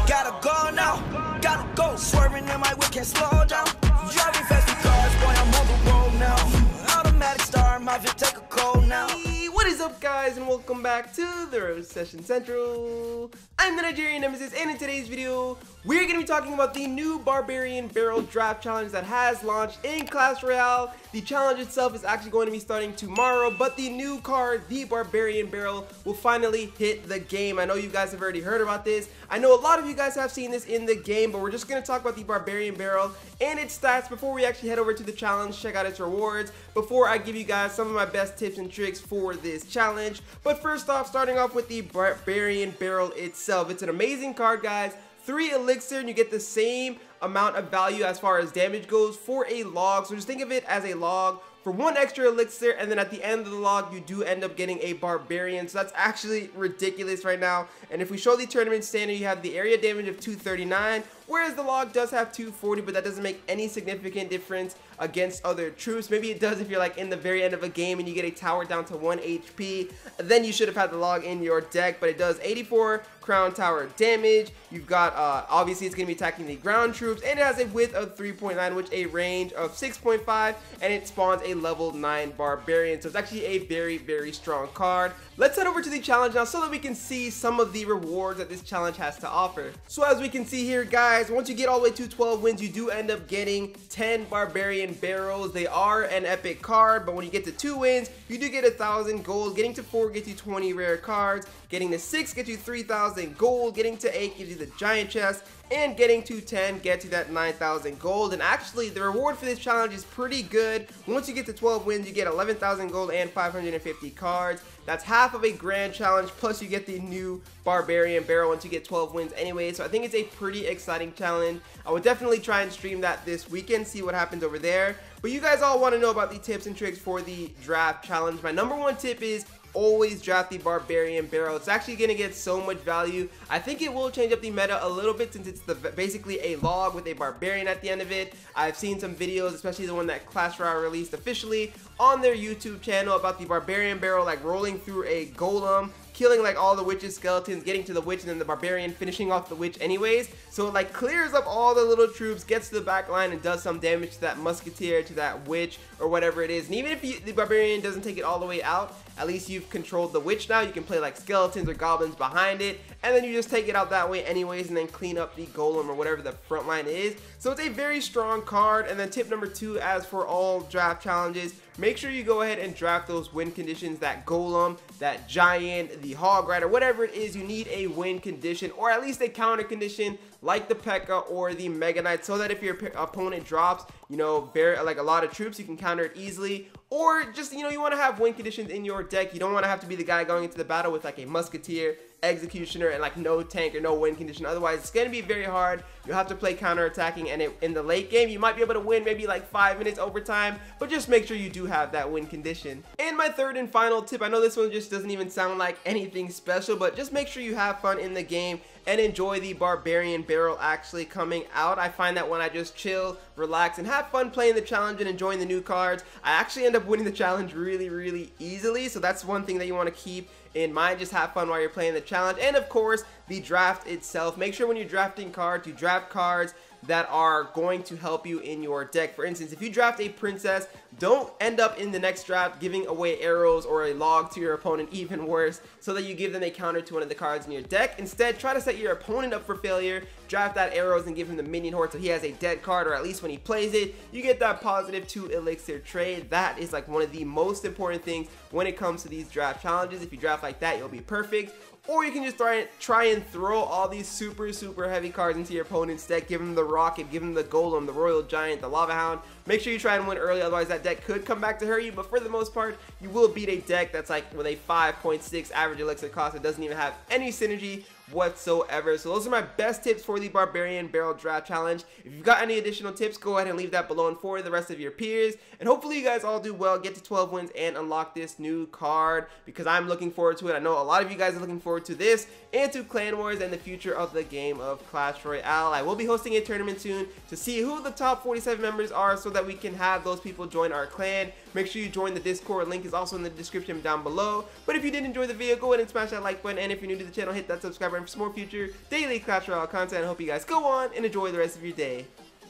Gotta go now, gotta go. Swerving in my whip, can't slow down. Driving fast with cars, boy, I'm on the road now. Automatic star, my fit take a cold now. What is up, guys, and welcome back to the Road Session Central. I'm the Nigerian Nemesis, and in today's video, we're going to be talking about the new Barbarian Barrel Draft Challenge that has launched in Clash Royale. The challenge itself is actually going to be starting tomorrow, but the new card, the Barbarian Barrel, will finally hit the game. I know you guys have already heard about this. I know a lot of you guys have seen this in the game, but we're just going to talk about the Barbarian Barrel and its stats before we actually head over to the challenge, check out its rewards, before I give you guys some of my best tips and tricks for this challenge. But first off, starting off with the Barbarian Barrel itself. It's an amazing card, guys. 3 elixir and you get the same amount of value as far as damage goes for a log. So just think of it as a log for 1 extra elixir, and then at the end of the log you do end up getting a Barbarian. So that's actually ridiculous right now. And if we show the tournament standard, you have the area damage of 239, whereas the log does have 240, but that doesn't make any significant difference against other troops. Maybe it does if you're like in the very end of a game and you get a tower down to 1 HP, then you should have had the log in your deck. But it does 84 crown tower damage. You've got obviously it's going to be attacking the ground troops, and it has a width of 3.9, which a range of 6.5, and it spawns a level 9 Barbarian. So it's actually a very strong card. Let's head over to the challenge now so that we can see some of the rewards that this challenge has to offer. So as we can see here, guys, once you get all the way to 12 wins, you do end up getting 10 Barbarian Barrels. They are an epic card, but when you get to 2 wins, you do get 1,000 gold. Getting to 4 gets you 20 rare cards. Getting to 6 gets you 3,000 gold. Getting to 8 gives you the giant chest. And getting to 10 gets you that 9,000 gold. And actually, the reward for this challenge is pretty good. Once you get to 12 wins, you get 11,000 gold and 550 cards. That's half of a grand challenge, plus you get the new Barbarian Barrel once you get 12 wins anyway. So I think it's a pretty exciting challenge. I would definitely try and stream that this weekend, see what happens over there. But you guys all want to know about the tips and tricks for the draft challenge. My number 1 tip is always draft the Barbarian Barrel. It's actually going to get so much value. I think it will change up the meta a little bit since it's basically a log with a Barbarian at the end of it. I've seen some videos, especially the one that Clash Royale released officially on their YouTube channel, about the Barbarian Barrel like rolling through a golem, killing like all the witches' skeletons, getting to the witch, and then the Barbarian finishing off the witch anyways. So it like clears up all the little troops, gets to the back line, and does some damage to that musketeer, to that witch, or whatever it is. And even if the Barbarian doesn't take it all the way out, at least you've controlled the witch now. You can play like skeletons or goblins behind it, and then you just take it out that way anyways, and then clean up the golem or whatever the front line is. So it's a very strong card. And then tip number 2, as for all draft challenges, make sure you go ahead and draft those win conditions, that golem, that giant, the hog rider, whatever it is. You need a win condition, or at least a counter condition like the P.E.K.K.A. or the Mega Knight, so that if your opponent drops, you know, like a lot of troops, you can counter it easily. Or just, you know, you want to have win conditions in your deck. You don't want to have to be the guy going into the battle with like a musketeer, executioner, and like no tank or no win condition. Otherwise, it's going to be very hard. You'll have to play counter attacking, and in the late game, you might be able to win maybe like 5 minutes overtime, but just make sure you do have that win condition. And my third and final tip, I know this one just doesn't even sound like anything special, but just make sure you have fun in the game and enjoy the Barbarian Barrel actually coming out. I find that when I just chill, relax, and have fun playing the challenge and enjoying the new cards, I actually end up winning the challenge really easily. So that's one thing that you want to keep in mind. Just have fun while you're playing the challenge. And of course, the draft itself. Make sure when you're drafting cards, you draft cards that are going to help you in your deck. For instance, if you draft a princess, don't end up in the next draft giving away arrows or a log to your opponent, even worse, so that you give them a counter to one of the cards in your deck. Instead, try to set your opponent up for failure, draft that arrows, and give him the minion horde so he has a dead card, or at least when he plays it, you get that positive 2 elixir trade. That is like one of the most important things when it comes to these draft challenges. If you draft like that, you'll be perfect. Or you can just try and throw all these super heavy cards into your opponent's deck. Give him the rocket, give him the golem, the royal giant, the lava hound. Make sure you try and win early, otherwise that deck could come back to hurt you. But for the most part, you will beat a deck that's like with a 5.6 average elixir cost that doesn't even have any synergy whatsoever. So those are my best tips for the Barbarian Barrel Draft Challenge. If you've got any additional tips, go ahead and leave that below and for the rest of your peers. And hopefully you guys all do well, get to 12 wins, and unlock this new card, because I'm looking forward to it. I know a lot of you guys are looking forward to this and to Clan Wars and the future of the game of Clash Royale. I will be hosting a tournament soon to see who the top 47 members are so that we can have those people join our clan. Make sure you join the Discord. Link is also in the description down below. But if you did enjoy the video, go ahead and smash that like button. And if you're new to the channel, hit that subscribe button for some more future daily Clash Royale content. I hope you guys go on and enjoy the rest of your day.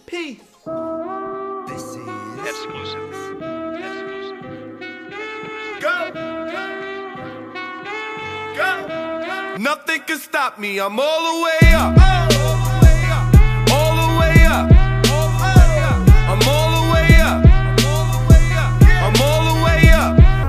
Peace. This is Exclusive. go. Nothing can stop me. I'm all the way up.